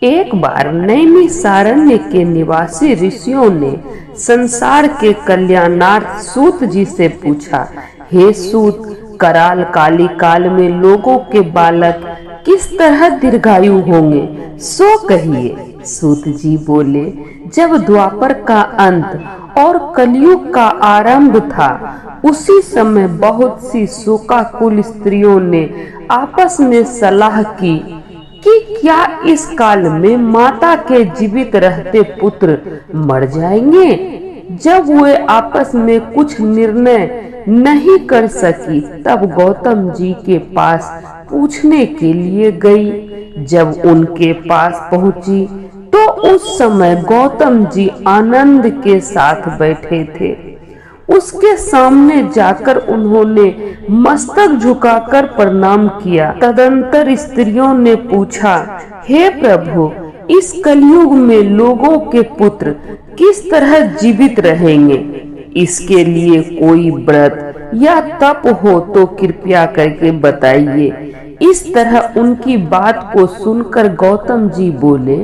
एक बार नैमिषारण्य के निवासी ऋषियों ने संसार के कल्याणार्थ सूत जी से पूछा, हे सूत, कराल काली काल में लोगों के बालक किस तरह दीर्घायु होंगे, सो कहिए। सूत जी बोले, जब द्वापर का अंत और कलयुग का आरंभ था, उसी समय बहुत सी शोकाकुल स्त्रियों ने आपस में सलाह की कि क्या इस काल में माता के जीवित रहते पुत्र मर जाएंगे। जब वे आपस में कुछ निर्णय नहीं कर सकी, तब गौतम जी के पास पूछने के लिए गई। जब उनके पास पहुंची तो उस समय गौतम जी आनंद के साथ बैठे थे। उसके सामने जाकर उन्होंने मस्तक झुकाकर प्रणाम किया। तदंतर स्त्रियों ने पूछा, हे प्रभु, इस कलयुग में लोगों के पुत्र किस तरह जीवित रहेंगे? इसके लिए कोई व्रत या तप हो तो कृपया करके बताइए। इस तरह उनकी बात को सुनकर गौतम जी बोले,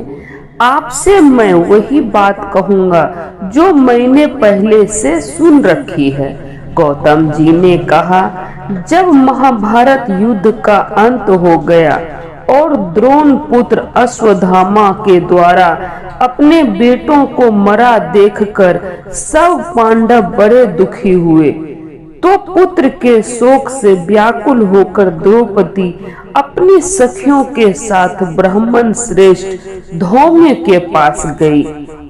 आपसे मैं वही बात कहूंगा जो मैंने पहले से सुन रखी है। गौतम जी ने कहा, जब महाभारत युद्ध का अंत हो गया और द्रोण पुत्र अश्वत्थामा के द्वारा अपने बेटों को मरा देखकर सब पांडव बड़े दुखी हुए, तो पुत्र के शोक से व्याकुल होकर द्रौपदी अपनी सखियों के साथ ब्राह्मण श्रेष्ठ धौम्य के पास गई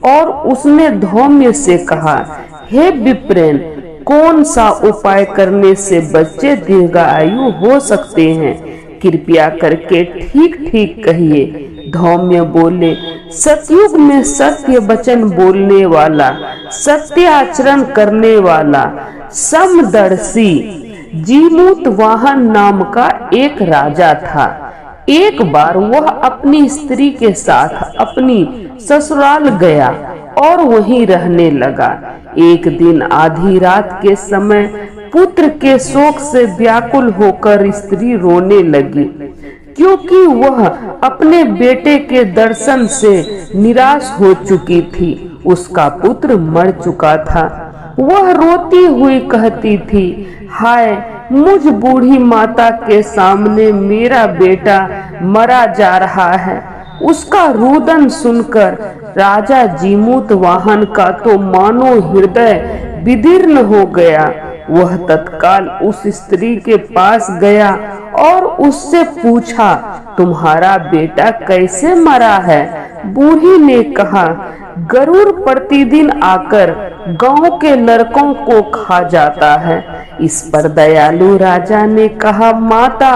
और उसने धौम्य से कहा, हे विप्रेन, कौन सा उपाय करने से बच्चे दीर्घायु हो सकते हैं? कृपया करके ठीक ठीक कहिए। धौम्य बोले, सतयुग में सत्य वचन बोलने वाला, सत्य आचरण करने वाला, समदर्शी जीमूत वाहन नाम का एक राजा था। एक बार वह अपनी स्त्री के साथ अपनी ससुराल गया और वहीं रहने लगा। एक दिन आधी रात के समय पुत्र के शोक से व्याकुल होकर स्त्री रोने लगी, क्योंकि वह अपने बेटे के दर्शन से निराश हो चुकी थी। उसका पुत्र मर चुका था। वह रोती हुई कहती थी, हाय, मुझ बूढ़ी माता के सामने मेरा बेटा मरा जा रहा है। उसका रुदन सुनकर राजा जीमूत वाहन का तो मानो हृदय विदीर्ण हो गया। वह तत्काल उस स्त्री के पास गया और उससे पूछा, तुम्हारा बेटा कैसे मरा है? बूढ़ी ने कहा, गरुड़ प्रतिदिन आकर गांव के लड़कों को खा जाता है। इस पर दयालु राजा ने कहा, माता,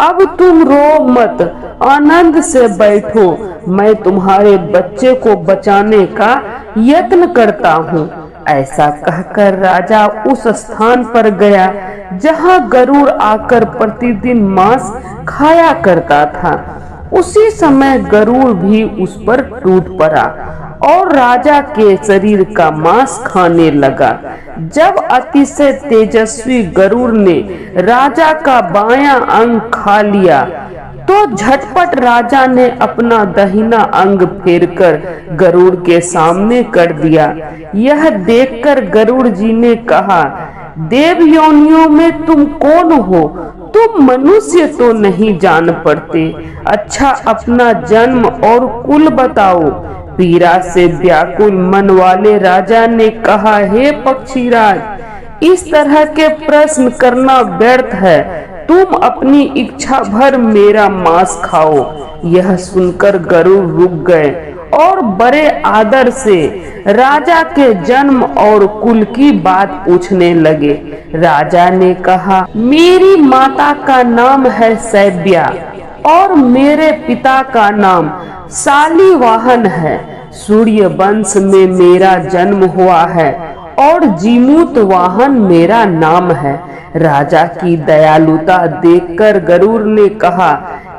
अब तुम रो मत, आनंद से बैठो, मैं तुम्हारे बच्चे को बचाने का यत्न करता हूँ। ऐसा कहकर राजा उस स्थान पर गया जहाँ गरुड़ आकर प्रतिदिन मांस खाया करता था। उसी समय गरुड़ भी उस पर टूट पड़ा और राजा के शरीर का मांस खाने लगा। जब अतिशय तेजस्वी गरुड़ ने राजा का बायां अंग खा लिया, तो झटपट राजा ने अपना दाहिना अंग फेरकर गरुड़ के सामने कर दिया। यह देखकर गरुड़ जी ने कहा, देव योनियों में तुम कौन हो? तुम मनुष्य तो नहीं जान पड़ते। अच्छा, अपना जन्म और कुल बताओ। पीड़ा से व्याकुल मन वाले राजा ने कहा, हे पक्षीराज, इस तरह के प्रश्न करना व्यर्थ है। तुम अपनी इच्छा भर मेरा मांस खाओ। यह सुनकर गरुड़ रुक गए और बड़े आदर से राजा के जन्म और कुल की बात पूछने लगे। राजा ने कहा, मेरी माता का नाम है सैब्या और मेरे पिता का नाम शालिवाहन है। सूर्य वंश में मेरा जन्म हुआ है और जीमूत वाहन मेरा नाम है। राजा की दयालुता देखकर गरुड़ ने कहा,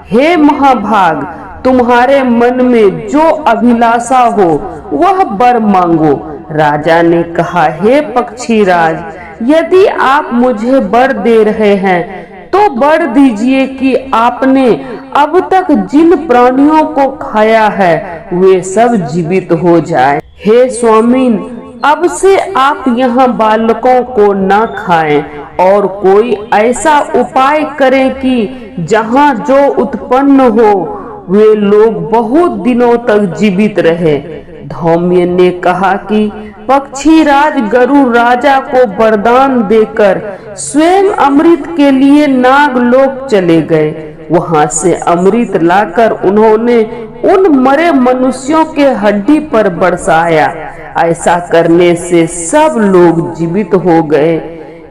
हे महाभाग, तुम्हारे मन में जो अभिलाषा हो वह वर मांगो। राजा ने कहा, हे पक्षीराज, यदि आप मुझे वर दे रहे हैं तो तो वर दीजिए कि आपने अब तक जिन प्राणियों को खाया है वे सब जीवित हो जाएं। हे स्वामीन, अब से आप यहाँ बालकों को न खाएं और कोई ऐसा उपाय करें कि जहाँ जो उत्पन्न हो वे लोग बहुत दिनों तक जीवित रहे। धौम्य ने कहा कि पक्षीराज गरुड़ राजा को वरदान देकर स्वयं अमृत के लिए नागलोक चले गए। वहां से अमृत लाकर उन्होंने उन मरे मनुष्यों के हड्डी पर बरसाया। ऐसा करने से सब लोग जीवित हो गए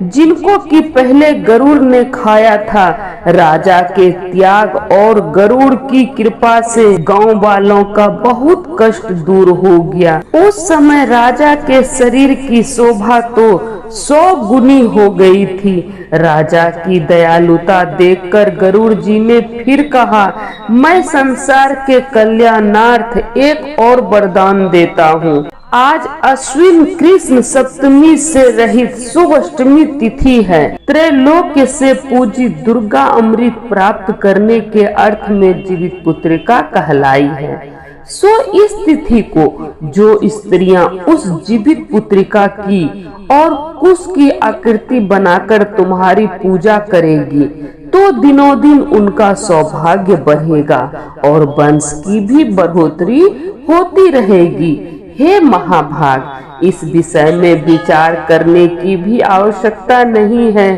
जिनको कि पहले गरुड़ ने खाया था। राजा के त्याग और गरुड़ की कृपा से गांव वालों का बहुत कष्ट दूर हो गया। उस समय राजा के शरीर की शोभा तो 100 गुनी हो गई थी। राजा की दयालुता देखकर गरुड़ जी ने फिर कहा, मैं संसार के कल्याणार्थ एक और वरदान देता हूँ। आज अश्विन कृष्ण सप्तमी से रहित शुभ अष्टमी तिथि है। त्रैलोक्य से पूजित दुर्गा अमृत प्राप्त करने के अर्थ में जीवित पुत्रिका कहलाई है। सो इस तिथि को जो स्त्रियां उस जीवित पुत्रिका की और कुश की आकृति बनाकर तुम्हारी पूजा करेगी तो दिनों दिन उनका सौभाग्य बढ़ेगा और वंश की भी बढ़ोतरी होती रहेगी। हे महाभाग, इस विषय में विचार करने की भी आवश्यकता नहीं है।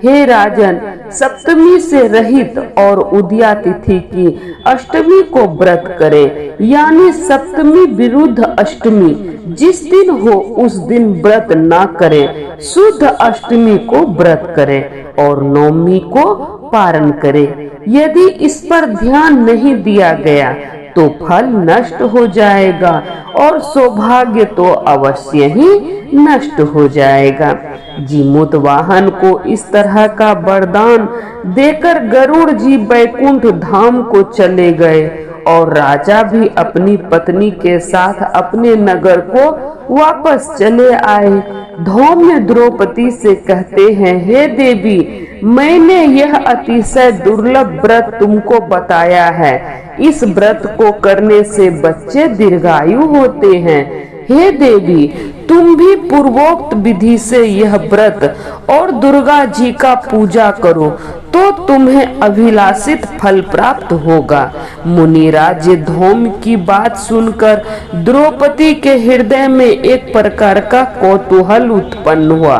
हे राजन, सप्तमी से रहित और उदया तिथि की अष्टमी को व्रत करें, यानी सप्तमी विरुद्ध अष्टमी जिस दिन हो उस दिन व्रत ना करें। शुद्ध अष्टमी को व्रत करें और नवमी को पारण करें। यदि इस पर ध्यान नहीं दिया गया तो फल नष्ट हो जाएगा और सौभाग्य तो अवश्य ही नष्ट हो जाएगा। जीमूत वाहन को इस तरह का वरदान देकर गरुड़ जी बैकुंठ धाम को चले गए और राजा भी अपनी पत्नी के साथ अपने नगर को वापस चले आए। धौम्य द्रौपदी से कहते हैं, हे देवी, मैंने यह अतिशय दुर्लभ व्रत तुमको बताया है। इस व्रत को करने से बच्चे दीर्घायु होते हैं। हे देवी, तुम भी पूर्वोक्त विधि से यह व्रत और दुर्गा जी का पूजा करो तो तुम्हें अभिलाषित फल प्राप्त होगा। मुनिराज धौम्य की बात सुनकर द्रौपदी के हृदय में एक प्रकार का कौतूहल उत्पन्न हुआ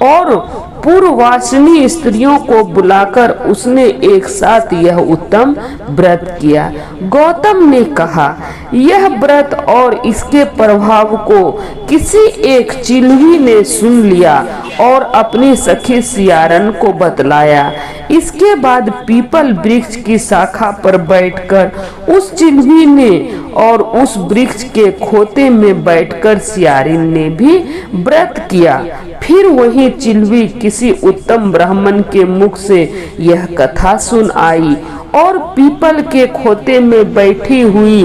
और पूर्ववासिनी स्त्रियों को बुलाकर उसने एक साथ यह उत्तम व्रत किया। गौतम ने कहा, यह व्रत और इसके प्रभाव को किसी एक चिल्वी ने सुन लिया और अपनी सखी सियारन को बतलाया। इसके बाद पीपल वृक्ष की शाखा पर बैठकर उस चिल्वी ने और उस वृक्ष के खोते में बैठकर सियारिन ने भी व्रत किया। फिर वही चिल्वी किसी उत्तम ब्राह्मण के मुख से यह कथा सुन आई और पीपल के खोते में बैठी हुई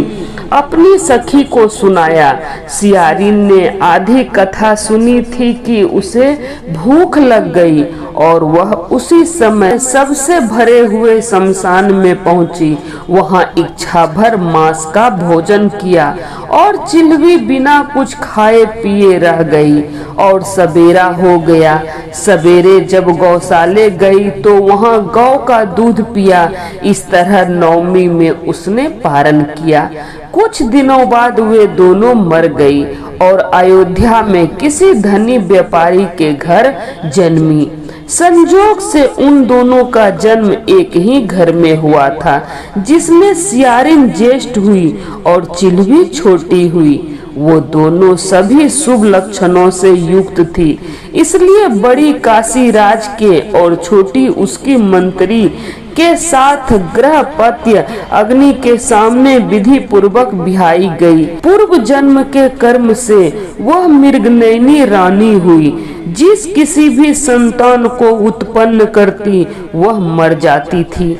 अपनी सखी को सुनाया। सियारिन ने आधी कथा सुनी थी कि उसे भूख लग गई और वह उसी समय सबसे भरे हुए शमशान में पहुंची। वहां इच्छा भर मांस का भोजन किया और चिल्वी बिना कुछ खाए पिए रह गई और सवेरा हो गया। सवेरे जब गौशाले गई तो वहां गौ का दूध पिया। इस तरह नवमी में उसने पारण किया। कुछ दिनों बाद वे दोनों मर गई और अयोध्या में किसी धनी व्यापारी के घर जन्मी। संजोग से उन दोनों का जन्म एक ही घर में हुआ था, जिसमें सियारिन ज्येष्ठ हुई और चिल्वी छोटी हुई। वो दोनों सभी शुभ लक्षणों से युक्त थी, इसलिए बड़ी काशी राज के और छोटी उसकी मंत्री के साथ गृहपत्य अग्नि के सामने विधि पूर्वक बिहाई गई। पूर्व जन्म के कर्म से वह मृगनयनी रानी हुई। जिस किसी भी संतान को उत्पन्न करती वह मर जाती थी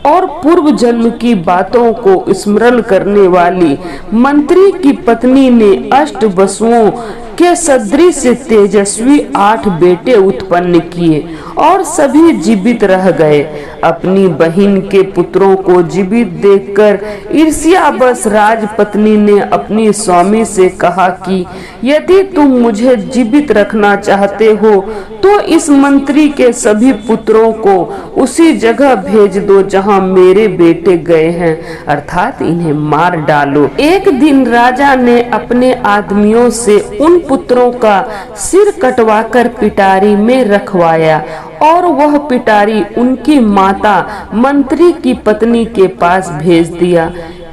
और पूर्व जन्म की बातों को स्मरण करने वाली मंत्री की पत्नी ने अष्ट वसुओं के सदृश तेजस्वी 8 बेटे उत्पन्न किए और सभी जीवित रह गए। अपनी बहन के पुत्रों को जीवित देखकर ईर्ष्यावश राजपत्नी ने अपनी स्वामी से कहा कि यदि तुम मुझे जीवित रखना चाहते हो तो इस मंत्री के सभी पुत्रों को उसी जगह भेज दो जहां मेरे बेटे गए हैं, अर्थात इन्हें मार डालो। एक दिन राजा ने अपने आदमियों से उन पुत्रों का सिर कटवाकर पिटारी में रखवाया और वह पिटारी उनकी माता मंत्री की पत्नी के पास भेज दिया,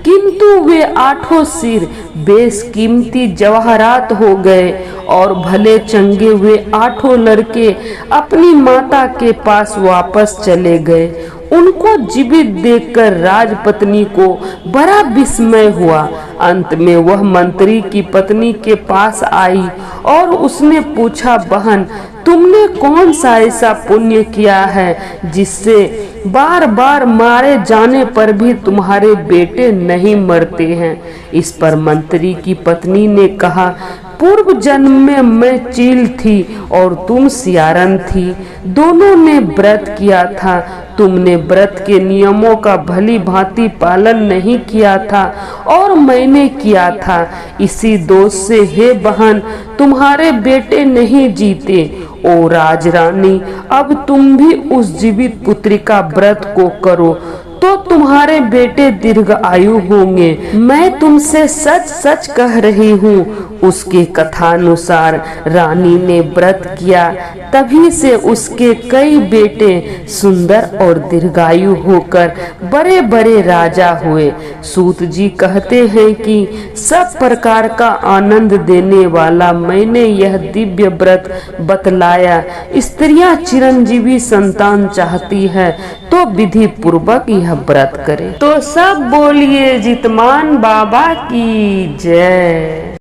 किंतु वे 8 सिर बेशकीमती जवाहरात हो गए और भले चंगे हुए 8 लड़के अपनी माता के पास वापस चले गए। उनको जीवित देखकर राजपत्नी को बड़ा विस्मय हुआ। अंत में वह मंत्री की पत्नी के पास आई और उसने पूछा, बहन, तुमने कौन सा ऐसा पुण्य किया है जिससे बार बार मारे जाने पर भी तुम्हारे बेटे नहीं मरते हैं? इस पर मंत्री की पत्नी ने कहा, पूर्व जन्म में मैं चील थी और तुम सियारन थी। दोनों ने व्रत किया था। तुमने व्रत के नियमों का भली भांति पालन नहीं किया था और मैंने किया था। इसी दोष से हे बहन, तुम्हारे बेटे नहीं जीते। ओ राजरानी, अब तुम भी उस जीवित पुत्री का व्रत को करो तो तुम्हारे बेटे दीर्घ आयु होंगे। मैं तुमसे सच सच कह रही हूँ। उसके कथानुसार रानी ने व्रत किया, तभी से उसके कई बेटे सुंदर और दीर्घायु होकर बड़े बड़े राजा हुए। सूत जी कहते हैं कि सब प्रकार का आनंद देने वाला मैंने यह दिव्य व्रत बतलाया। स्त्रियां चिरंजीवी संतान चाहती है तो विधि पूर्वक यह व्रत करे। तो सब बोलिए जितमान बाबा की जय।